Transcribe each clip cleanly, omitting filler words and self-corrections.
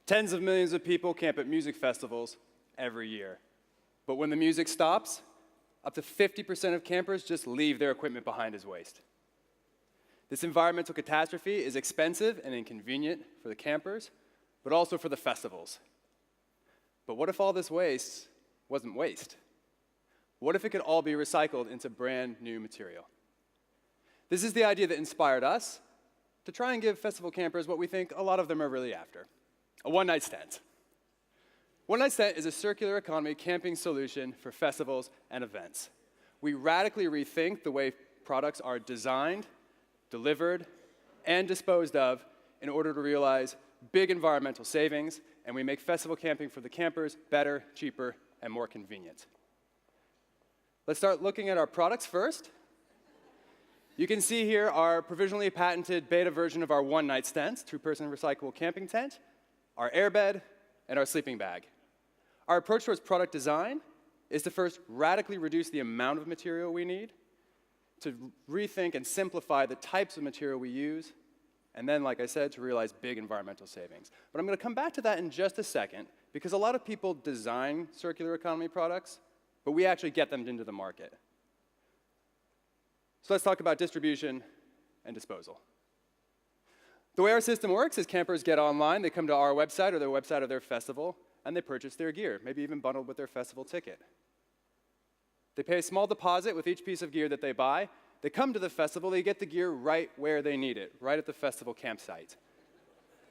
Tens of millions of people camp at music festivals every year. But when the music stops, up to 50% of campers just leave their equipment behind as waste. This environmental catastrophe is expensive and inconvenient for the campers, but also for the festivals. But what if all this waste wasn't waste? What if it could all be recycled into brand new material? This is the idea that inspired us to try and give festival campers what we think a lot of them are really after: a one-night stand. One-night stand is a circular economy camping solution for festivals and events. We radically rethink the way products are designed, delivered, and disposed of in order to realize big environmental savings, and we make festival camping for the campers better, cheaper, and more convenient. Let's start looking at our products first. You can see here our provisionally patented beta version of our one-night stand, two-person recyclable camping tent, our airbed, and our sleeping bag. Our approach towards product design is to first radically reduce the amount of material we need, to rethink and simplify the types of material we use, and then, like I said, to realize big environmental savings. But I'm going to come back to that in just a second, because a lot of people design circular economy products, but we actually get them into the market. So let's talk about distribution and disposal. The way our system works is campers get online, they come to our website or the website of their festival, and they purchase their gear, maybe even bundled with their festival ticket. They pay a small deposit with each piece of gear that they buy. They come to the festival, they get the gear right where they need it, right at the festival campsite.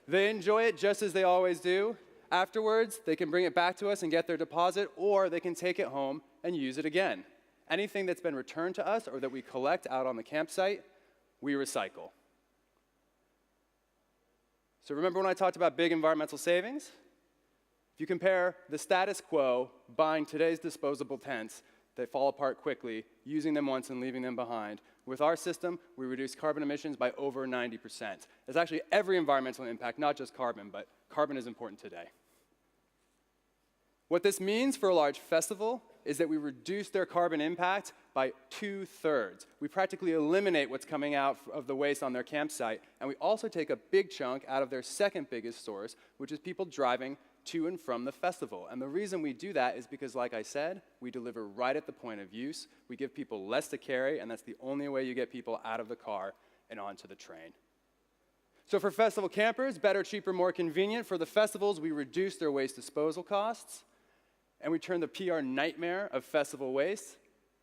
They enjoy it just as they always do. Afterwards, they can bring it back to us and get their deposit, or they can take it home and use it again. Anything that's been returned to us or that we collect out on the campsite, we recycle. So remember when I talked about big environmental savings? If you compare the status quo, buying today's disposable tents that fall apart quickly, using them once and leaving them behind, with our system, we reduce carbon emissions by over 90%. There's actually every environmental impact, not just carbon, but carbon is important today. What this means for a large festival is that we reduce their carbon impact by 2/3. We practically eliminate what's coming out of the waste on their campsite, and we also take a big chunk out of their second biggest source, which is people driving to and from the festival. And the reason we do that is because, like I said, we deliver right at the point of use. We give people less to carry, and that's the only way you get people out of the car and onto the train. So for festival campers, better, cheaper, more convenient. For the festivals, we reduce their waste disposal costs, and we turn the PR nightmare of festival waste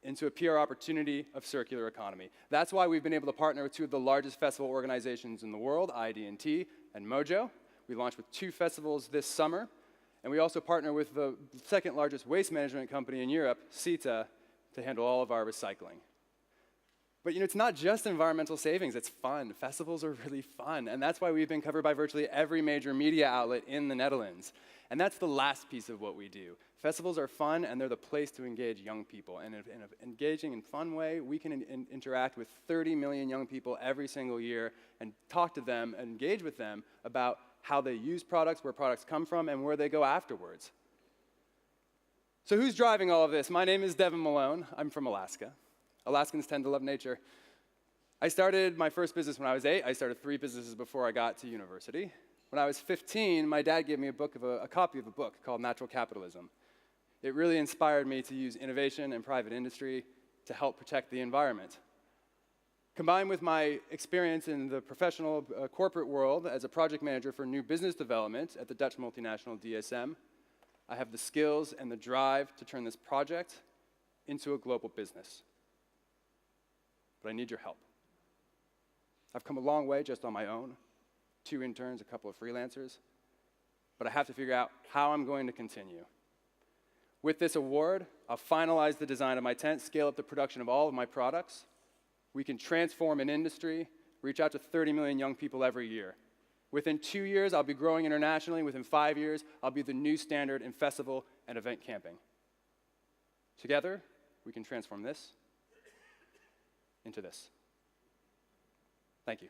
into a PR opportunity of circular economy. That's why we've been able to partner with two of the largest festival organizations in the world, ID&T and Mojo. We launched with 2 festivals this summer, and we also partner with the second largest waste management company in Europe, CETA, to handle all of our recycling. But it's not just environmental savings, it's fun. Festivals are really fun, and that's why we've been covered by virtually every major media outlet in the Netherlands. And that's the last piece of what we do. Festivals are fun, and they're the place to engage young people. And in an engaging and fun way, we can interact with 30 million young people every single year and talk to them and engage with them about how they use products, where products come from, and where they go afterwards. So who's driving all of this? My name is Devin Malone. I'm from Alaska. Alaskans tend to love nature. I started my first business when I was 8. I started 3 businesses before I got to university. When I was 15, my dad gave me a copy of a book called Natural Capitalism. It really inspired me to use innovation and private industry to help protect the environment. Combined with my experience in the professional corporate world as a project manager for new business development at the Dutch multinational DSM, I have the skills and the drive to turn this project into a global business. But I need your help. I've come a long way just on my own, 2 interns, a couple of freelancers, but I have to figure out how I'm going to continue. With this award, I'll finalize the design of my tent, scale up the production of all of my products. We can transform an industry, reach out to 30 million young people every year. Within 2 years, I'll be growing internationally. Within 5 years, I'll be the new standard in festival and event camping. Together, we can transform this into this. Thank you.